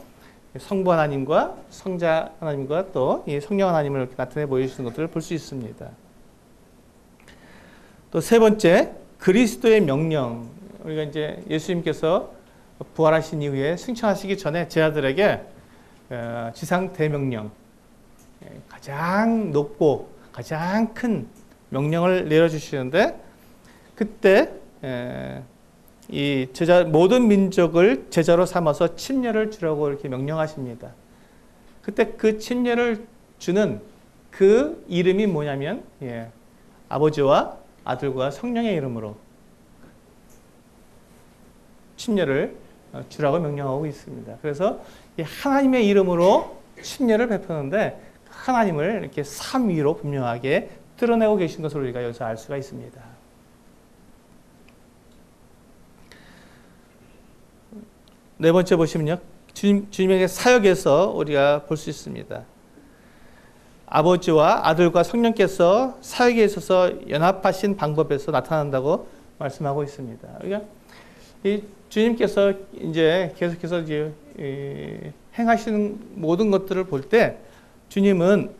성부 하나님과 성자 하나님과 또 이 성령 하나님을 이렇게 나타내 보여주시는 것들을 볼 수 있습니다. 또 세 번째, 그리스도의 명령. 우리가 이제 예수님께서 부활하신 이후에 승천하시기 전에 제자들에게 지상 대명령, 가장 높고 가장 큰 명령을 내려주시는데, 그때 이 모든 민족을 제자로 삼아서 침례를 주라고 이렇게 명령하십니다. 그때 그 침례를 주는 그 이름이 뭐냐면, 아버지와 아들과 성령의 이름으로 침례를 주라고 명령하고 있습니다. 그래서 이 하나님의 이름으로 침례를 베푸는데, 하나님을 이렇게 삼위로 분명하게 드러내고 계신 것을 우리가 여기서 알 수가 있습니다. 네 번째 보시면요, 주님에게 사역에서 우리가 볼 수 있습니다. 아버지와 아들과 성령께서 사역에 있어서 연합하신 방법에서 나타난다고 말씀하고 있습니다. 그러니까 이 주님께서 이제 계속해서 이제 행하시는 모든 것들을 볼 때, 주님은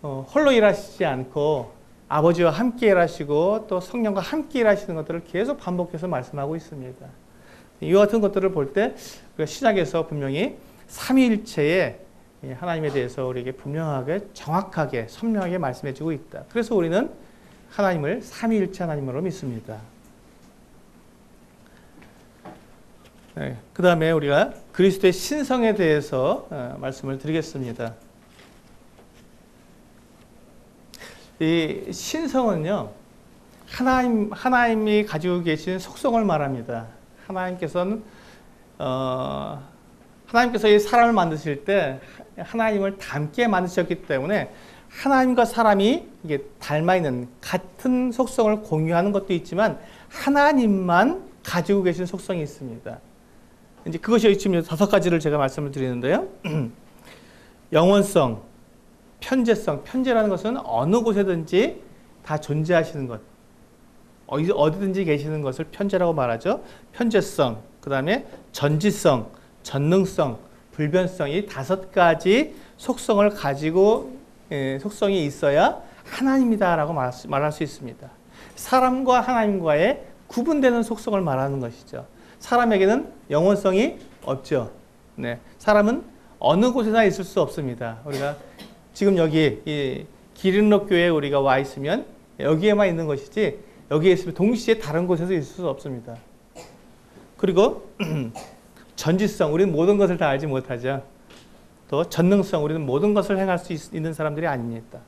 홀로 일하시지 않고 아버지와 함께 일하시고 또 성령과 함께 일하시는 것들을 계속 반복해서 말씀하고 있습니다. 이와 같은 것들을 볼 때 신약에서 분명히 삼위일체의 하나님에 대해서 우리에게 분명하게, 정확하게, 선명하게 말씀해 주고 있다. 그래서 우리는 하나님을 삼위일체 하나님으로 믿습니다. 그 다음에 우리가 그리스도의 신성에 대해서 말씀을 드리겠습니다. 이 신성은요, 하나님이 가지고 계신 속성을 말합니다. 하나님께서 이 사람을 만드실 때 하나님을 닮게 만드셨기 때문에 하나님과 사람이 이게 닮아 있는 같은 속성을 공유하는 것도 있지만 하나님만 가지고 계신 속성이 있습니다. 이제 그것이 지금 5가지를 제가 말씀을 드리는데요. 영원성, 편재성. 편재라는 것은 어느 곳에든지 다 존재하시는 것, 어디든지 계시는 것을 편재라고 말하죠. 편재성, 그 다음에 전지성, 전능성, 불변성, 이 5가지 속성을 가지고 속성이 있어야 하나님이다라고 말할 수 있습니다. 사람과 하나님과의 구분되는 속성을 말하는 것이죠. 사람에게는 영원성이 없죠. 사람은 어느 곳에나 있을 수 없습니다. 우리가 지금 여기 이 기린록교회에 우리가 와 있으면 여기에만 있는 것이지, 여기에 있으면 동시에 다른 곳에서 있을 수 없습니다. 그리고 전지성, 우리는 모든 것을 다 알지 못하죠. 또 전능성, 우리는 모든 것을 행할 수 있는 사람들이 아닙니다.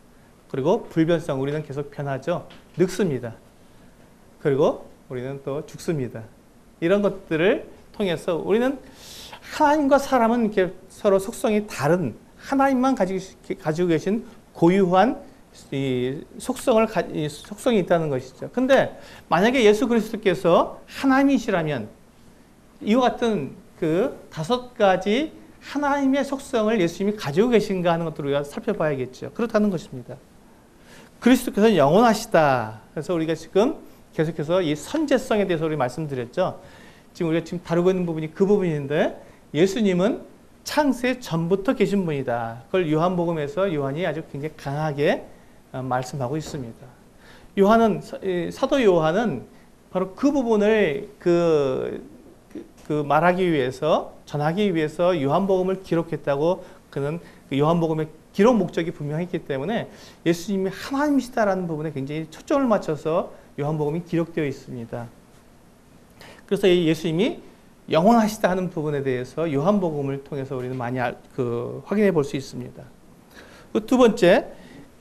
그리고 불변성, 우리는 계속 변하죠. 늙습니다. 그리고 우리는 또 죽습니다. 이런 것들을 통해서 우리는 하나님과 사람은 이렇게 서로 속성이 다른, 하나님만 가지고 계신 고유한 이 속성이 있다는 것이죠. 근데 만약에 예수 그리스도께서 하나님이시라면 이와 같은 그 5가지 하나님의 속성을 예수님이 가지고 계신가 하는 것들을 우리가 살펴봐야겠죠. 그렇다는 것입니다. 그리스도께서는 영원하시다. 그래서 우리가 지금 계속해서 이 선제성에 대해서 우리 말씀드렸죠. 지금 우리가 지금 다루고 있는 부분이 그 부분인데, 예수님은 창세 전부터 계신 분이다. 그걸 요한복음에서 요한이 아주 굉장히 강하게 말씀하고 있습니다. 사도 요한은 바로 그 부분을 말하기 위해서, 전하기 위해서 요한복음을 기록했다고, 그는 그 요한복음의 기록 목적이 분명했기 때문에 예수님이 하나님이시다라는 부분에 굉장히 초점을 맞춰서 요한복음이 기록되어 있습니다. 그래서 이 예수님이 영원하시다 하는 부분에 대해서 요한복음을 통해서 우리는 많이 확인해 볼 수 있습니다. 두 번째,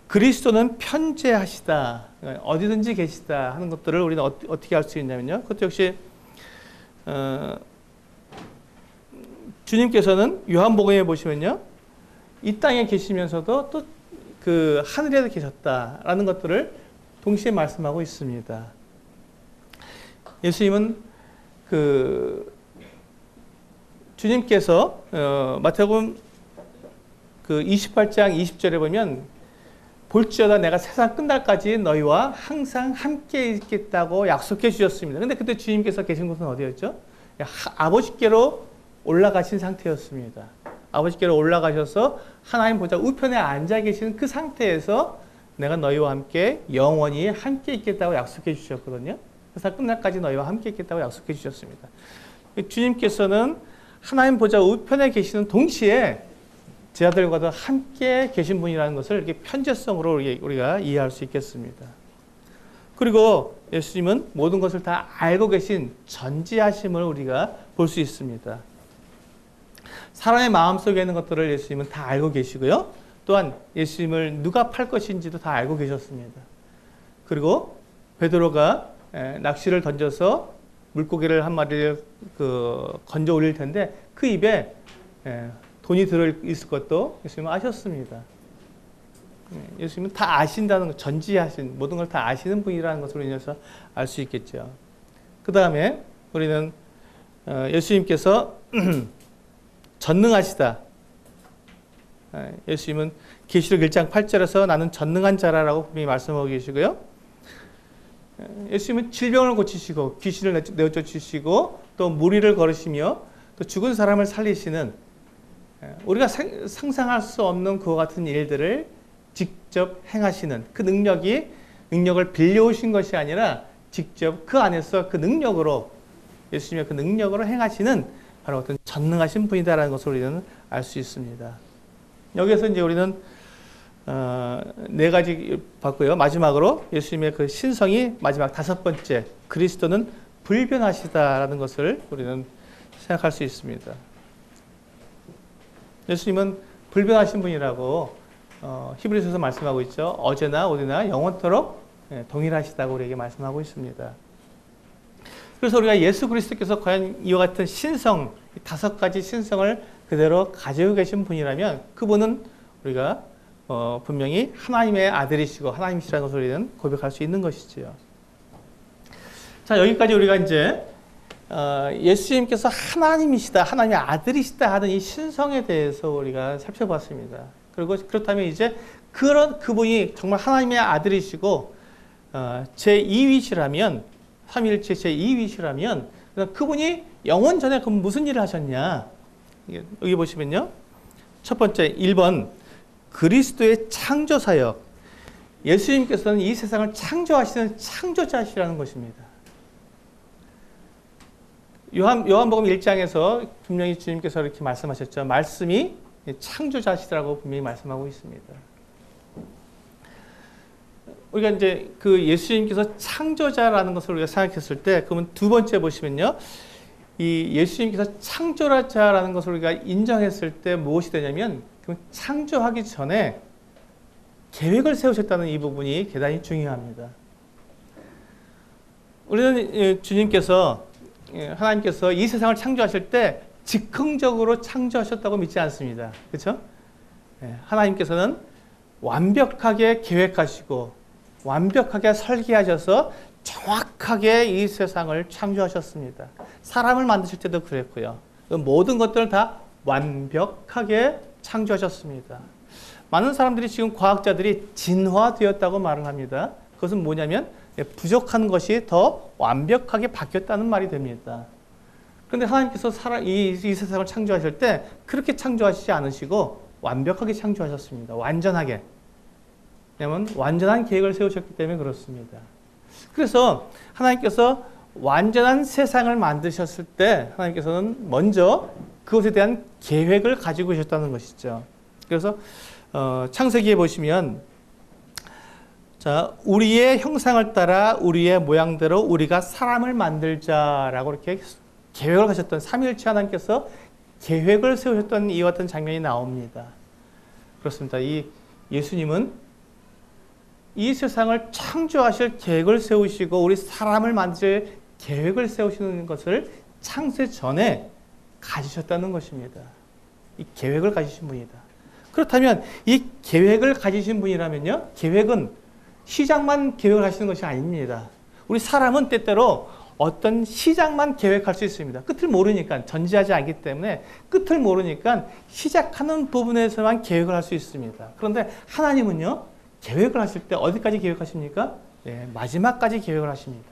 그리스도는 편재하시다, 어디든지 계시다 하는 것들을 우리는 어떻게 알 수 있냐면요. 그것도 역시 주님께서는 요한복음에 보시면요, 이 땅에 계시면서도 또 그 하늘에도 계셨다라는 것들을 동시에 말씀하고 있습니다. 예수님은 주님께서 마태복음 28장 20절에 보면, 볼지어다 내가 세상 끝날까지 너희와 항상 함께 있겠다고 약속해 주셨습니다. 근데 그때 주님께서 계신 곳은 어디였죠? 아버지께로 올라가신 상태였습니다. 아버지께로 올라가셔서 하나님 보좌 우편에 앉아 계신 그 상태에서 내가 너희와 함께 영원히 함께 있겠다고 약속해 주셨거든요. 그래서 끝날까지 너희와 함께 있겠다고 약속해 주셨습니다. 주님께서는 하나님 보좌 우편에 계시는 동시에 제 아들과도 함께 계신 분이라는 것을 이렇게 편재성으로 우리가 이해할 수 있겠습니다. 그리고 예수님은 모든 것을 다 알고 계신 전지하심을 우리가 볼 수 있습니다. 사람의 마음속에 있는 것들을 예수님은 다 알고 계시고요. 또한 예수님을 누가 팔 것인지도 다 알고 계셨습니다. 그리고 베드로가 낚시를 던져서 물고기를 한 마리를 건져 올릴 텐데 그 입에 돈이 들어있을 것도 예수님은 아셨습니다. 예수님은 다 아신다는 것, 전지하신 모든 걸 다 아시는 분이라는 것으로 인해서 알 수 있겠죠. 그 다음에 우리는 예수님께서 전능하시다. 예수님은 계시록 1장 8절에서 나는 전능한 자라라고 분명히 말씀하고 계시고요. 예수님은 질병을 고치시고 귀신을 내어쫓으시고 또 무리를 걸으시며 또 죽은 사람을 살리시는 우리가 상상할 수 없는 그와 같은 일들을 직접 행하시는 그 능력을 빌려오신 것이 아니라 직접 그 안에서 그 능력으로 예수님의 그 능력으로 행하시는 바로 어떤 전능하신 분이다라는 것을 우리는 알 수 있습니다. 여기서 이제 우리는 네 가지 봤고요. 마지막으로 예수님의 그 신성이 마지막 다섯 번째 그리스도는 불변하시다라는 것을 우리는 생각할 수 있습니다. 예수님은 불변하신 분이라고 히브리서에서 말씀하고 있죠. 어제나 오늘나 영원토록 동일하시다고 우리에게 말씀하고 있습니다. 그래서 우리가 예수 그리스도께서 과연 이와 같은 신성, 다섯 가지 신성을 그대로 가지고 계신 분이라면 그분은 우리가 분명히 하나님의 아들이시고 하나님이시라는 것을 우리는 고백할 수 있는 것이지요. 자, 여기까지 우리가 이제 예수님께서 하나님이시다, 하나님의 아들이시다 하는 이 신성에 대해서 우리가 살펴봤습니다. 그리고 그렇다면 이제 그분이 정말 하나님의 아들이시고 제2위시라면 삼위일체 제2위시라면 그분이 영원 전에 그럼 무슨 일을 하셨냐? 여기 보시면요. 첫 번째 1번 그리스도의 창조사역. 예수님께서는 이 세상을 창조하시는 창조자시라는 것입니다. 요한복음 1장에서 분명히 주님께서 이렇게 말씀하셨죠. 말씀이 창조자시라고 분명히 말씀하고 있습니다. 우리가 이제 그 예수님께서 창조자라는 것을 우리가 생각했을 때, 그러면 두 번째 보시면요. 이 예수님께서 창조자라는 것을 우리가 인정했을 때 무엇이 되냐면, 창조하기 전에 계획을 세우셨다는 이 부분이 대단히 중요합니다. 우리는 주님께서, 하나님께서 이 세상을 창조하실 때 즉흥적으로 창조하셨다고 믿지 않습니다. 그렇죠? 하나님께서는 완벽하게 계획하시고 완벽하게 설계하셔서 정확하게 이 세상을 창조하셨습니다. 사람을 만드실 때도 그랬고요. 모든 것들을 다 완벽하게 창조하셨습니다. 많은 사람들이 지금 과학자들이 진화되었다고 말을 합니다. 그것은 뭐냐면 부족한 것이 더 완벽하게 바뀌었다는 말이 됩니다. 그런데 하나님께서 이 세상을 창조하실 때 그렇게 창조하시지 않으시고 완벽하게 창조하셨습니다. 완전하게. 왜냐하면 완전한 계획을 세우셨기 때문에 그렇습니다. 그래서 하나님께서 완전한 세상을 만드셨을 때 하나님께서는 먼저 그것에 대한 계획을 가지고 계셨다는 것이죠. 그래서 창세기에 보시면 자, 우리의 형상을 따라 우리의 모양대로 우리가 사람을 만들자라고 이렇게 계획을 하셨던 삼위일체 하나님께서 계획을 세우셨던 이와 같은 장면이 나옵니다. 그렇습니다. 이 예수님은 이 세상을 창조하실 계획을 세우시고 우리 사람을 만들 계획을 세우시는 것을 창세 전에 가지셨다는 것입니다. 이 계획을 가지신 분이다. 그렇다면 이 계획을 가지신 분이라면요, 계획은 시작만 계획을 하시는 것이 아닙니다. 우리 사람은 때때로 어떤 시작만 계획할 수 있습니다. 끝을 모르니까, 전지하지 않기 때문에 끝을 모르니까 시작하는 부분에서만 계획을 할 수 있습니다. 그런데 하나님은요, 계획을 하실 때 어디까지 계획하십니까? 네, 마지막까지 계획을 하십니다.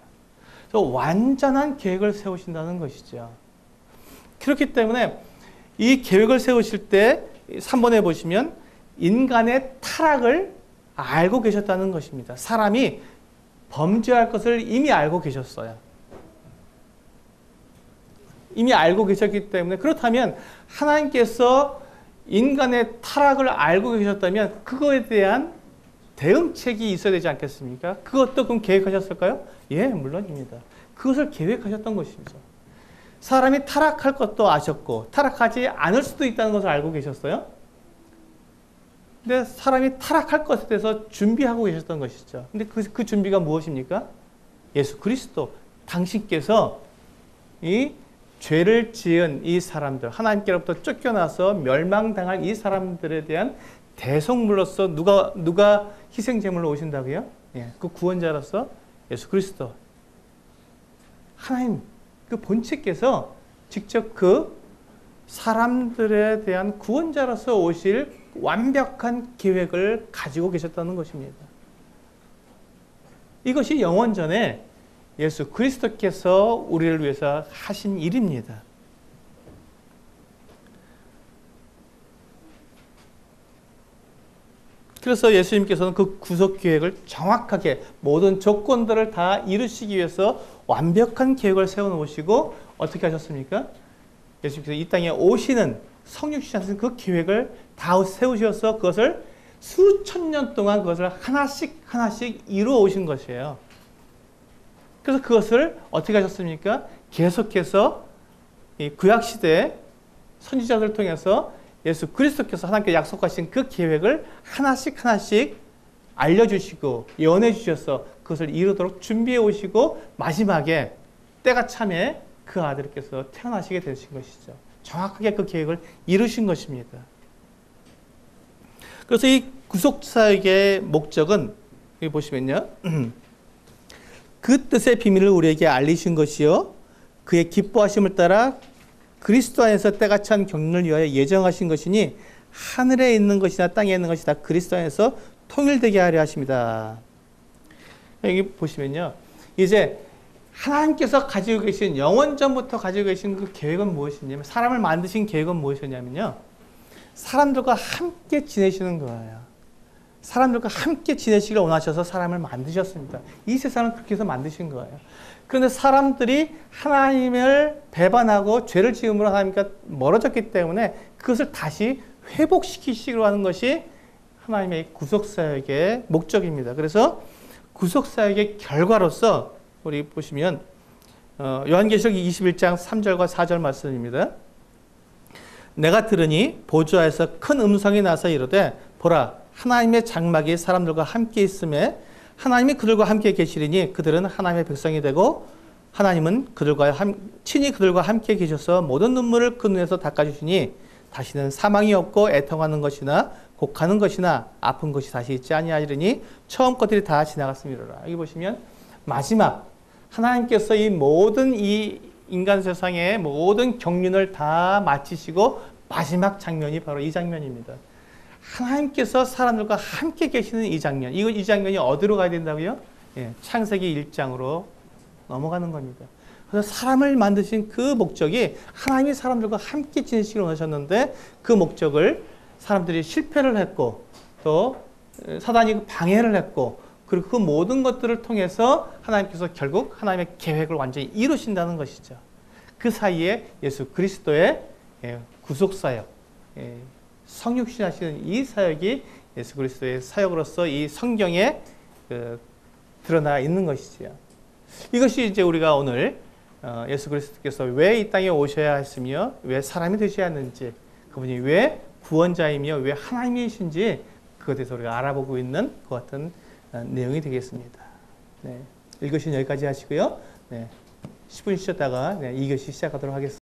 그래서 완전한 계획을 세우신다는 것이죠. 그렇기 때문에 이 계획을 세우실 때 3번에 보시면 인간의 타락을 알고 계셨다는 것입니다. 사람이 범죄할 것을 이미 알고 계셨어요. 이미 알고 계셨기 때문에, 그렇다면 하나님께서 인간의 타락을 알고 계셨다면 그거에 대한 대응책이 있어야 되지 않겠습니까? 그것도 그럼 계획하셨을까요? 예, 물론입니다. 그것을 계획하셨던 것이죠. 사람이 타락할 것도 아셨고 타락하지 않을 수도 있다는 것을 알고 계셨어요. 근데 사람이 타락할 것에 대해서 준비하고 계셨던 것이죠. 근데 그 준비가 무엇입니까? 예수 그리스도, 당신께서 이 죄를 지은 이 사람들, 하나님께로부터 쫓겨나서 멸망당할 이 사람들에 대한 대속물로서 누가 희생제물로 오신다고요? 예, 그 구원자로서 예수 그리스도, 하나님 그 본체께서 직접 그 사람들에 대한 구원자로서 오실 완벽한 계획을 가지고 계셨다는 것입니다. 이것이 영원전에 예수 그리스도께서 우리를 위해서 하신 일입니다. 그래서 예수님께서는 그 구속 계획을 정확하게 모든 조건들을 다 이루시기 위해서 완벽한 계획을 세워놓으시고 어떻게 하셨습니까? 예수님께서 이 땅에 오시는 성육신 하신 그 계획을 다 세우셔서 그것을 수천 년 동안 그것을 하나씩 이루어 오신 것이에요. 그래서 그것을 어떻게 하셨습니까? 계속해서 이 구약시대 선지자들을 통해서 예수 그리스도께서 하나님께 약속하신 그 계획을 하나씩 알려주시고 예언해 주셔서 그것을 이루도록 준비해 오시고 마지막에 때가 참에 그 아들께서 태어나시게 되신 것이죠. 정확하게 그 계획을 이루신 것입니다. 그래서 이 구속사역의 목적은 여기 보시면요. 그 뜻의 비밀을 우리에게 알리신 것이요 그의 기뻐하심을 따라 그리스도 안에서 때가 찬 경륜을 위하여 예정하신 것이니 하늘에 있는 것이나 땅에 있는 것이 다 그리스도 안에서 통일되게 하려 하십니다. 여기 보시면요. 이제 하나님께서 가지고 계신 영원전부터 가지고 계신 그 계획은 무엇이냐면 사람을 만드신 계획은 무엇이냐면요. 사람들과 함께 지내시는 거예요. 사람들과 함께 지내시기를 원하셔서 사람을 만드셨습니다. 이 세상을 그렇게 해서 만드신 거예요. 그런데 사람들이 하나님을 배반하고 죄를 지음으로 하나님과 멀어졌기 때문에 그것을 다시 회복시키시기로 하는 것이 하나님의 구속사역의 목적입니다. 그래서 구속사역의 결과로서 우리 보시면 요한계시록 21장 3절과 4절 말씀입니다. 내가 들으니 보좌에서 큰 음성이 나서 이르되 보라 하나님의 장막이 사람들과 함께 있음에 하나님이 그들과 함께 계시리니 그들은 하나님의 백성이 되고 하나님은 친히 그들과 함께 계셔서 모든 눈물을 그 눈에서 닦아주시니 다시는 사망이 없고 애통하는 것이나 곡하는 것이나 아픈 것이 다시 있지 아니하리니 처음 것들이 다 지나갔음이로라. 여기 보시면 마지막 하나님께서 이 모든 이 인간 세상의 모든 경륜을 다 마치시고 마지막 장면이 바로 이 장면입니다. 하나님께서 사람들과 함께 계시는 이 장면. 이 장면이 어디로 가야 된다고요? 예, 창세기 1장으로 넘어가는 겁니다. 그래서 사람을 만드신 그 목적이 하나님이 사람들과 함께 지내시기를 원하셨는데 그 목적을 사람들이 실패를 했고 또 사단이 방해를 했고 그리고 그 모든 것들을 통해서 하나님께서 결국 하나님의 계획을 완전히 이루신다는 것이죠. 그 사이에 예수 그리스도의 구속사역, 성육신 하시는 이 사역이 예수 그리스도의 사역으로서 이 성경에 드러나 있는 것이지요. 이것이 이제 우리가 오늘 예수 그리스도께서 왜 이 땅에 오셔야 했으며 왜 사람이 되셔야 했는지 그분이 왜 구원자이며 왜 하나님이신지 그것에 대해서 우리가 알아보고 있는 그 같은 내용이 되겠습니다. 네. 1교시는 여기까지 하시고요. 네. 10분 쉬었다가 2교시 시작하도록 하겠습니다.